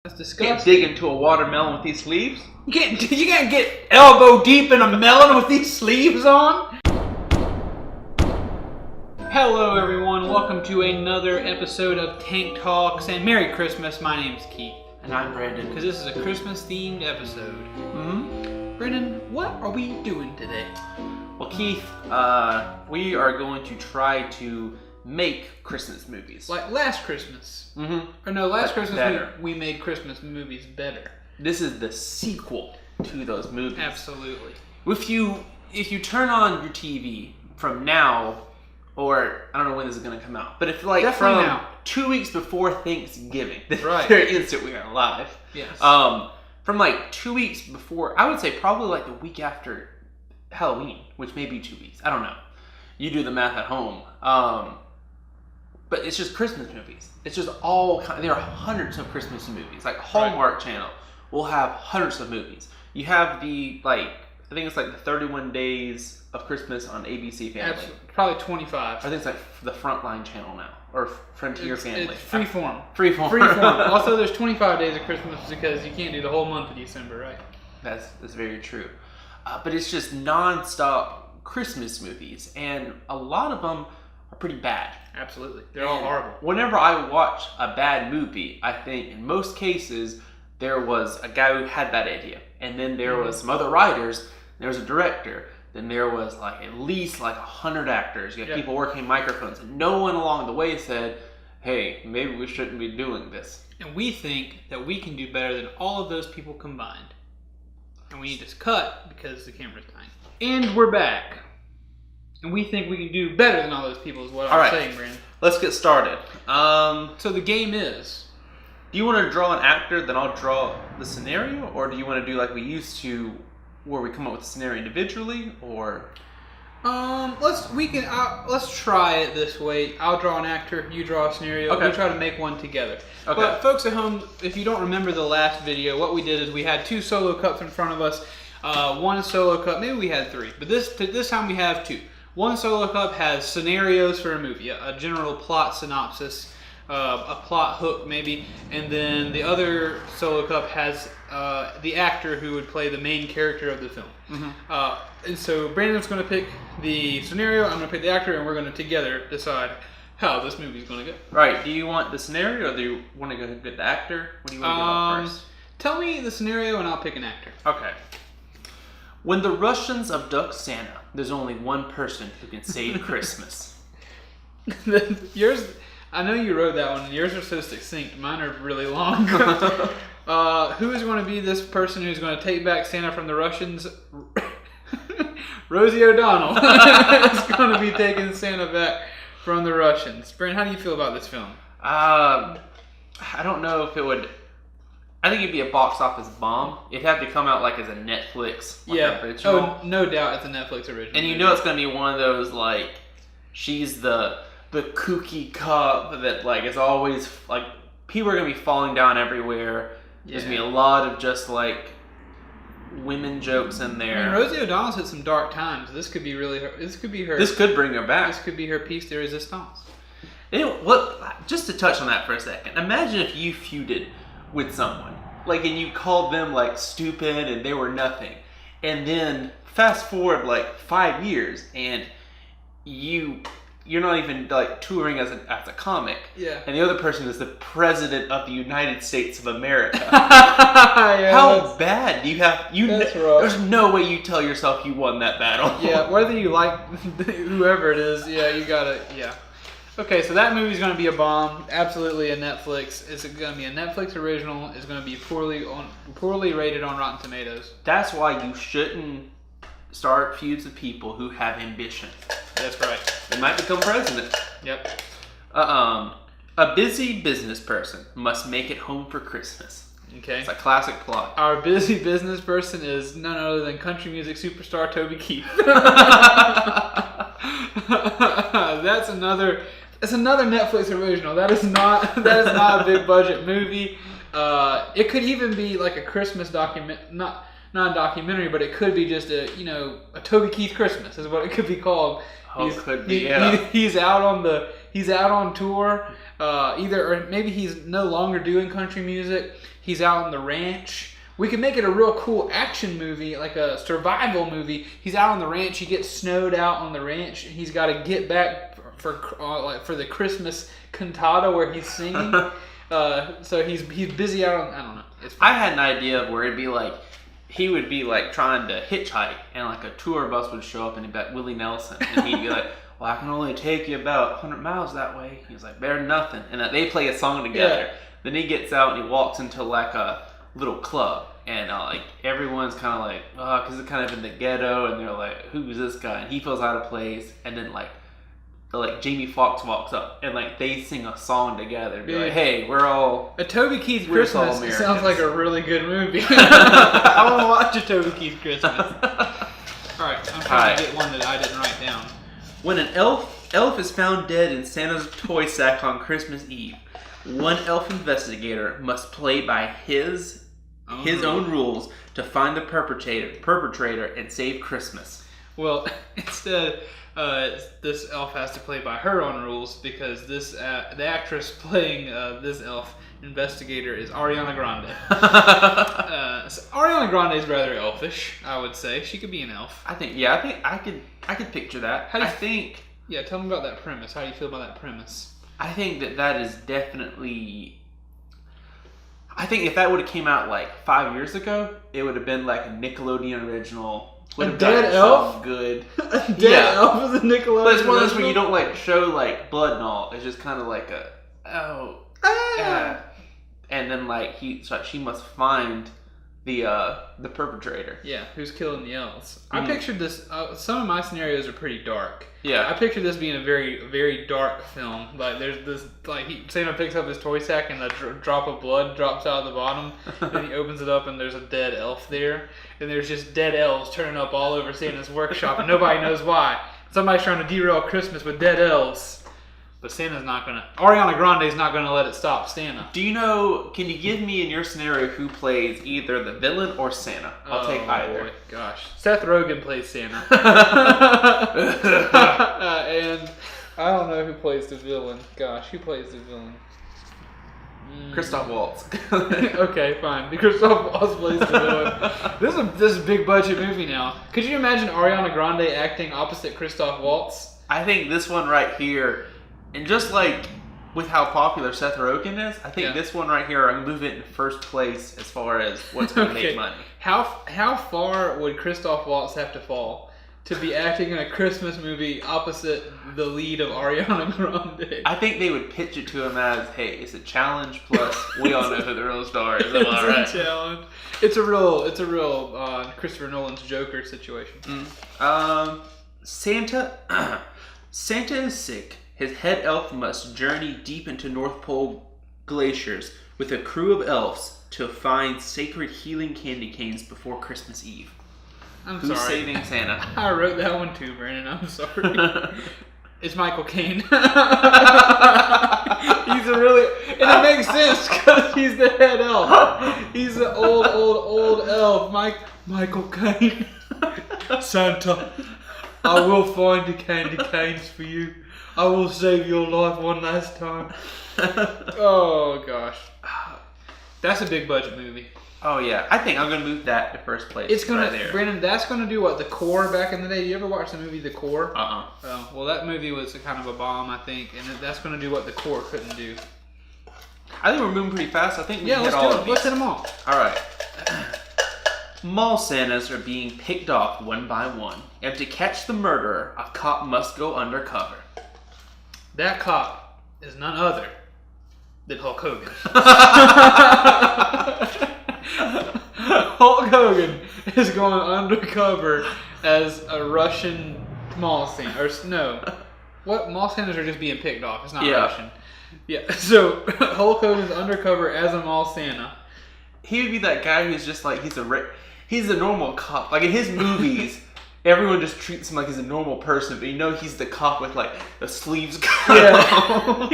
That's You disgusting. can't dig into a watermelon with these sleeves. You can't get elbow deep in a melon with these sleeves on. Hello everyone, welcome to another episode of Tank Talks, and Merry Christmas. My name's Keith. And I'm Brandon. Because this is a Christmas themed episode. Brandon, what are we doing today? Well, Keith, we are going to try to make Christmas movies. Like last Christmas. Mm-hmm. Or no, last But Christmas better. we made Christmas movies better. This is the sequel to those movies. Absolutely. If you turn on your TV from now, or I don't know when this is going to come out, but if like Definitely from now. 2 weeks before Thanksgiving, Right. they're instant we are live. Yes. From like 2 weeks before, I would say probably like the week after Halloween, which may be 2 weeks. I don't know. You do the math at home. But it's just Christmas movies. It's just all kind. There are hundreds of Christmas movies. Like Hallmark Channel will have hundreds of movies. You have the I think it's like the 31 Days of Christmas on ABC Family. Probably 25. I think it's like the Frontline Channel now, or Frontier Family. It's freeform. Freeform. Freeform. Also, there's 25 days of Christmas because you can't do the whole month of December, right? That's very true. But it's just non-stop Christmas movies, and a lot of them are pretty bad. Absolutely. They're all horrible. Whenever I watch a bad movie, I think in most cases there was a guy who had that idea, and then there was some other writers, there was a director, then there was like at least like 100 actors. You had people working microphones, and no one along the way said, hey, maybe we shouldn't be doing this. And we think that we can do better than all of those people combined. And we need to cut because the camera's dying. And we're back. And we think we can do better than all those people is what I'm saying, Brandon. Let's get started. So the game is... Do you want to draw an actor, then I'll draw the scenario? Or do you want to do like we used to, where we come up with a scenario individually, or... Let's try it this way. I'll draw an actor, you draw a scenario, Okay. we try to make one together. Okay. But folks at home, if you don't remember the last video, what we did is we had two solo cups in front of us. One solo cup, maybe we had three, but this time we have two. One solo cup has scenarios for a movie, a general plot synopsis, a plot hook maybe, and then the other solo cup has the actor who would play the main character of the film. And so Brandon's going to pick the scenario, I'm going to pick the actor, and we're going to together decide how this movie's going to go. Right, do you want the scenario, or do you want to go get the actor? What do you want to get up first? Tell me the scenario and I'll pick an actor. Okay. When the Russians abduct Santa, there's only one person who can save Christmas. Yours, I know you wrote that one. Yours are so succinct. Mine are really long. Who is going to be this person who's going to take back Santa from the Russians? Rosie O'Donnell is going to be taking Santa back from the Russians. Brent, how do you feel about this film? I don't know if it would... I think it'd be a box office bomb. It'd have to come out like as a Netflix original. Oh, no doubt it's a Netflix original. And you know it's going to be one of those, like, she's the kooky cop that, like, is always, like, people are going to be falling down everywhere. There's going to be a lot of just, like, women jokes in there. I mean, Rosie O'Donnell's hit some dark times. This could be really her. This could be her. This could bring her back. This could be her piece de resistance. Just to touch on that for a second, imagine if you feuded with someone, like, and you called them like stupid and they were nothing, and then fast forward like 5 years and you're not even like touring as a comic, and the other person is the president of the United States of America. How bad do you have? There's no way you tell yourself you won that battle. Yeah, whether you like whoever it is, you gotta, Okay, so that movie's going to be a bomb. Absolutely a Netflix. It's going to be a Netflix original. It's going to be poorly rated on Rotten Tomatoes. That's why you shouldn't start feuds with people who have ambition. That's right. They might become president. Yep. A busy business person must make it home for Christmas. Okay. It's a classic plot. Our busy business person is none other than country music superstar Toby Keith. That's another Netflix original. That is not a big budget movie. It could even be like a Christmas not a documentary, but it could be just a Toby Keith Christmas is what it could be called. He's out on tour. or maybe he's no longer doing country music. He's out on the ranch. We could make it a real cool action movie, like a survival movie. He's out on the ranch. He gets snowed out on the ranch. He's got to get back for the Christmas cantata where he's singing. So he's busy out on, I don't know. I had an idea of where it'd be like, he would be like trying to hitchhike, and like a tour bus would show up, and he'd be like Willie Nelson, and he'd be like, well, I can only take you about 100 miles that way. He was like, better than nothing. And they play a song together. Yeah. Then he gets out and he walks into like a little club, and like everyone's kind of like, oh, because it's kind of in the ghetto, and they're like, who's this guy? And he feels out of place, and then like Jamie Foxx walks up, and like they sing a song together, be like, hey, we're all a Toby Keith Christmas. Sounds like a really good movie. I want to watch a Toby Keith Christmas. All right, I'm trying to get one that I didn't write down. When an elf is found dead in Santa's toy sack on Christmas Eve, one elf investigator must play by his own rules to find the perpetrator and save Christmas. Well, instead, this elf has to play by her own rules because the actress playing this elf investigator is Ariana Grande. So Ariana Grande is rather elfish, I would say. She could be an elf. I think I could picture that. Yeah, tell me about that premise. How do you feel about that premise? I think that is definitely. I think if that would have came out like 5 years ago, it would have been like a Nickelodeon original. A dead elf? Good. A dead elf is a Nickelodeon. But it's one of those where you don't like show like blood and all. It's just kind of like and then like she must find the perpetrator. Yeah, who's killing the elves? I pictured this. Some of my scenarios are pretty dark. Yeah, I pictured this being a very, very dark film. Like there's this, like Santa picks up his toy sack and a drop of blood drops out of the bottom. Then he opens it up and there's a dead elf there, and there's just dead elves turning up all over Santa's workshop, and nobody knows why. Somebody's trying to derail Christmas with dead elves. But Ariana Grande's not gonna let it stop Santa. Do you know, can you give me in your scenario who plays either the villain or Santa? I'll take either. Boy, gosh. Seth Rogen plays Santa. And I don't know who plays the villain. Gosh, who plays the villain? Christoph Waltz. Okay, fine. Christoph Waltz plays the villain. This is a big budget movie now. Could you imagine Ariana Grande acting opposite Christoph Waltz? I think this one right here, and just like with how popular Seth Rogen is, I think this one right here, I'm moving it in first place as far as what's going to make money. How far would Christoph Waltz have to fall to be acting in a Christmas movie opposite the lead of Ariana Grande? I think they would pitch it to him as, hey, it's a challenge, plus we all know who the real star is. It's a challenge. It's a real Christopher Nolan's Joker situation. Santa is sick. His head elf must journey deep into North Pole glaciers with a crew of elves to find sacred healing candy canes before Christmas Eve. Who's saving Santa? I wrote that one too, Brandon. I'm sorry. It's Michael Caine. He's and it makes sense because he's the head elf. He's the old elf. Michael Caine. Santa, I will find the candy canes for you. I will save your life one last time. Oh, gosh. That's a big budget movie. Oh, yeah. I think I'm going to move that to first place. It's going to, Brandon, that's going to do what? The Core back in the day? You ever watch the movie The Core? Oh, well, that movie was kind of a bomb, I think. And that's going to do what The Core couldn't do. I think we're moving pretty fast. I think we let's hit all do of it. these. Let's hit them all. All right. Mall Santas are being picked off one by one. And to catch the murderer, a cop must go undercover. That cop is none other than Hulk Hogan. Hulk Hogan is going undercover as a Russian mall Santa. Or no. What? Mall Santas are just being picked off. It's not Russian. Yeah. So Hulk Hogan's undercover as a mall Santa. He would be that guy who's just like, he's a normal cop. Like in his movies, everyone just treats him like he's a normal person, but you know he's the cop with like the sleeves cut off.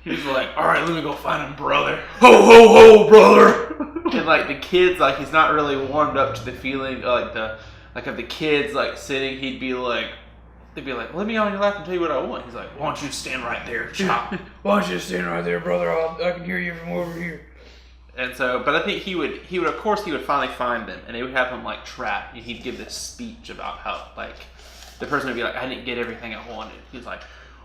He's like, all right, let me go find him, brother. Ho, ho, ho, brother. And like the kids, like he's not really warmed up to the feeling of the kids like sitting. He'd be like, they'd be like, let me on your lap and tell you what I want. He's like, why don't you stand right there, chop? Why don't you stand right there, brother? I can hear you from over here. And so, but I think he would of course he would finally find them, and they would have him like trapped, and he'd give this speech about how like the person would be like, I didn't get everything I wanted. He's like,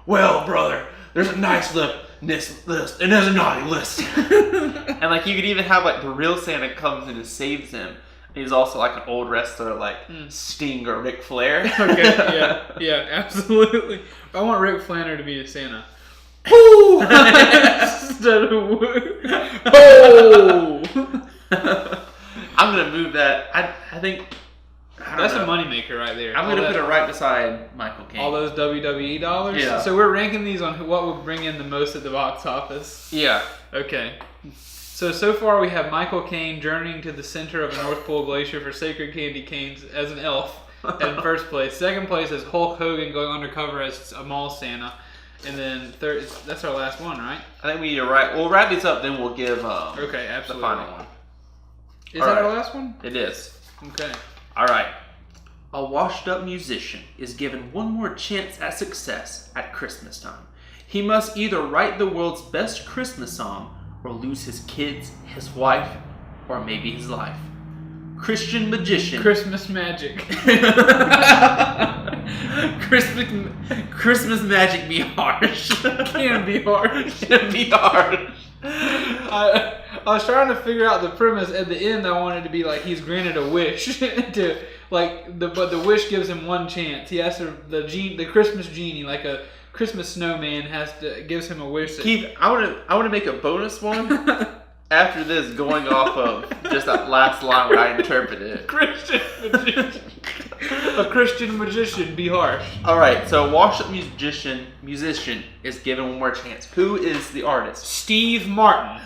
well, brother, there's a nice list, and there's a naughty list. And like you could even have like the real Santa comes in and saves him. He's also like an old wrestler like Sting or Ric Flair. Okay, yeah, absolutely. I want Rick Flanner to be the Santa. Boo! Instead of woo. Oh! I'm gonna move that. I think that's a moneymaker right there. I'm gonna put it right beside Michael Caine. All those WWE dollars. Yeah. So we're ranking these on what would bring in the most at the box office. Yeah. Okay. So far we have Michael Caine journeying to the center of a North Pole glacier for sacred candy canes as an elf in first place. Second place is Hulk Hogan going undercover as a mall Santa. And then third, that's our last one, right? I think we need to we'll wrap these up, then we'll give okay, absolutely. the final one. Is that our last one? It is. Okay. Alright. A washed up musician is given one more chance at success at Christmas time. He must either write the world's best Christmas song or lose his kids, his wife, or maybe his life. Christian magician. Christmas magic. Christmas magic be harsh. Can be harsh. Can be harsh. I was trying to figure out the premise. At the end, I wanted to be like he's granted a wish to but the wish gives him one chance. He has to the Christmas genie, like a Christmas snowman, gives him a wish. Keith, I want to make a bonus one after this, going off of just that last line where I interpreted it. Christian magician. A Christian magician be harsh. All right, so washed up musician is given one more chance. Who is the artist? Steve Martin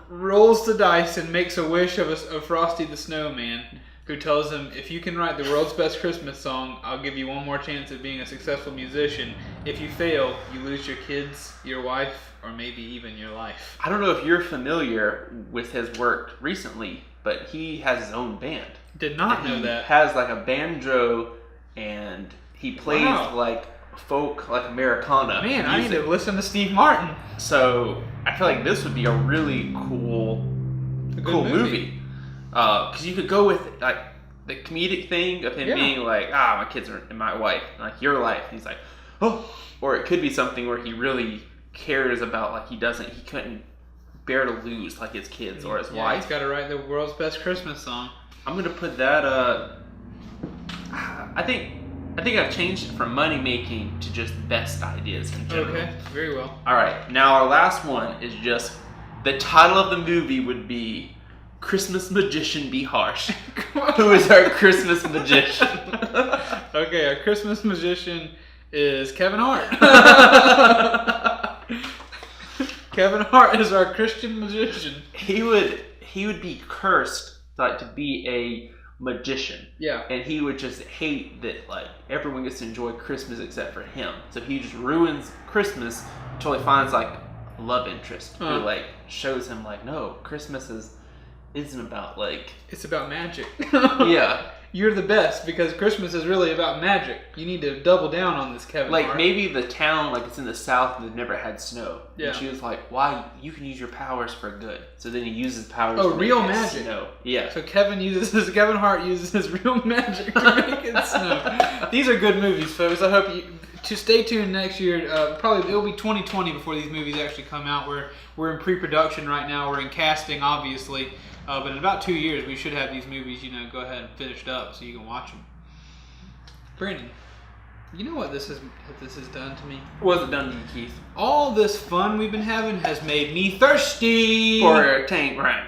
rolls the dice and makes a wish of Frosty the Snowman, who tells him, if you can write the world's best Christmas song, I'll give you one more chance at being a successful musician. If you fail, you lose your kids, your wife, or maybe even your life. I don't know if you're familiar with his work recently, but he has his own band. Did not know that. He has like a banjo, and he plays like folk, like Americana. Man, music. I need to listen to Steve Martin. So I feel like this would be a really cool movie. Because you could go with like the comedic thing of him being like, my kids are and my wife, like your life. And he's like, oh, or it could be something where he really cares about like he couldn't bear to lose like his kids or his wife. He's got to write the world's best Christmas song. I'm gonna put that. I think I've changed it from money making to just best ideas in general. Okay, very well. All right, now our last one is just the title of the movie would be Christmas Magician Be Harsh. Who is our Christmas magician? Okay, our Christmas magician is Kevin Hart. Kevin Hart is our Christian magician. He would be cursed like to be a magician. Yeah. And he would just hate that like everyone gets to enjoy Christmas except for him. So he just ruins Christmas until he finds like a love interest who like shows him like, no, Christmas isn't about like, it's about magic. Yeah. You're the best because Christmas is really about magic. You need to double down on this, Kevin Like Hart. maybe the town, like it's in the South and they've never had snow. Yeah. And she was like, why? You can use your powers for good. So then he uses powers to real magic. Snow. Yeah. So Kevin Hart uses his real magic to make it snow. These are good movies, folks. I hope you to stay tuned next year. Probably it'll be 2020 before these movies actually come out. We're in pre-production right now. We're in casting, obviously. But in about 2 years, we should have these movies, go ahead and finished up so you can watch them. Brandon, you know what this has done to me? What's it done to you, Keith? All this fun we've been having has made me thirsty for a tank ride.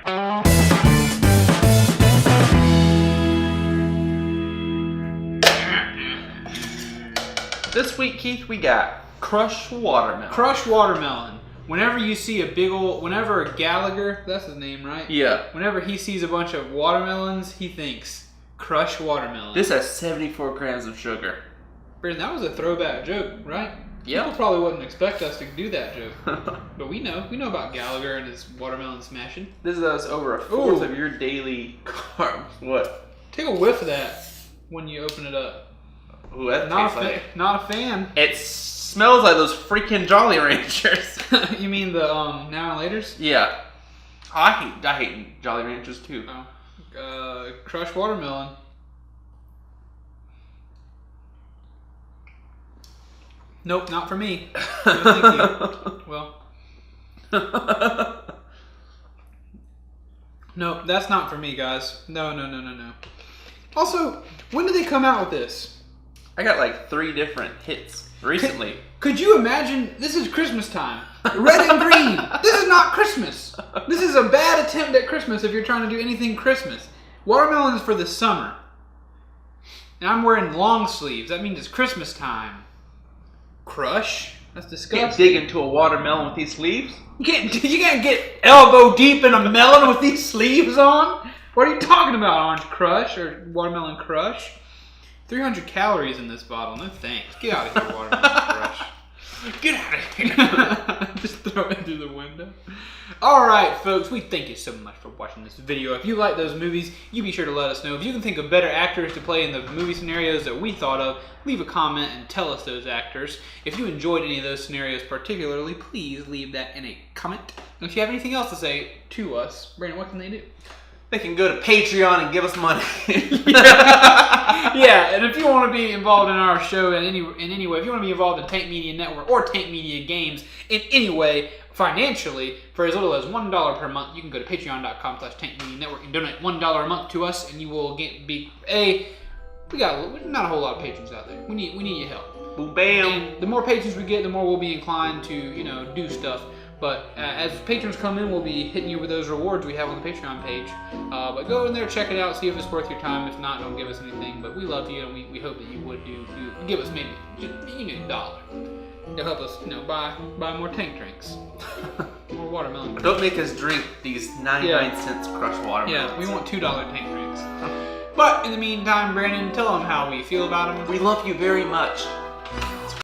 This week, Keith, we got crushed watermelon. Crushed watermelon. Whenever you see whenever Gallagher, that's his name, right? Yeah. Whenever he sees a bunch of watermelons, he thinks, crushed watermelon. This has 74 grams of sugar. Brandon, that was a throwback joke, right? Yeah. People probably wouldn't expect us to do that joke. But we know about Gallagher and his watermelon smashing. This is over a fourth of your daily carbs. What? Take a whiff of that when you open it up. Ooh, that Not tastes like... not a fan. It smells like those freaking Jolly Ranchers. You mean the Now and Laters? Yeah. Oh, I hate Jolly Ranchers too. Oh. Crushed watermelon. Nope, not for me. No, thank you. Well. No, that's not for me, guys. No. Also, when did they come out with this? I got like 3 different hits recently. Could you imagine? This is Christmas time. Red and green. This is not Christmas. This is a bad attempt at Christmas if you're trying to do anything Christmas. Watermelon is for the summer. And I'm wearing long sleeves. That means it's Christmas time. Crush? That's disgusting. Can't dig into a watermelon with these sleeves. You can't get elbow deep in a melon with these sleeves on? What are you talking about, Orange Crush or Watermelon Crush? 300 calories in this bottle. No thanks. Get out of here, Watermelon Crush. Get out of here. Just throw it through the window. Alright, folks. We thank you so much for watching this video. If you like those movies, you be sure to let us know. If you can think of better actors to play in the movie scenarios that we thought of, leave a comment and tell us those actors. If you enjoyed any of those scenarios particularly, please leave that in a comment. And if you have anything else to say to us, Brandon, what can they do? They can go to Patreon and give us money. Yeah, and if you want to be involved in our show in any way, if you want to be involved in Tank Media Network or Tank Media Games in any way, financially, for as little as $1 per month, you can go to patreon.com/Tank Media Network and donate $1 a month to us, and you will we got not a whole lot of patrons out there. We need your help. Boom, bam. And the more patrons we get, the more we'll be inclined to do stuff. But as patrons come in, we'll be hitting you with those rewards we have on the Patreon page. But go in there, check it out, see if it's worth your time. If not, don't give us anything. But we love you, and we hope that you would give us maybe just $1. To help us, buy more tank drinks, more watermelon. Don't make us drink these 99 cents crushed watermelons. Yeah, we want $2 tank drinks. But in the meantime, Brandon, tell them how we feel about them. We love you very much.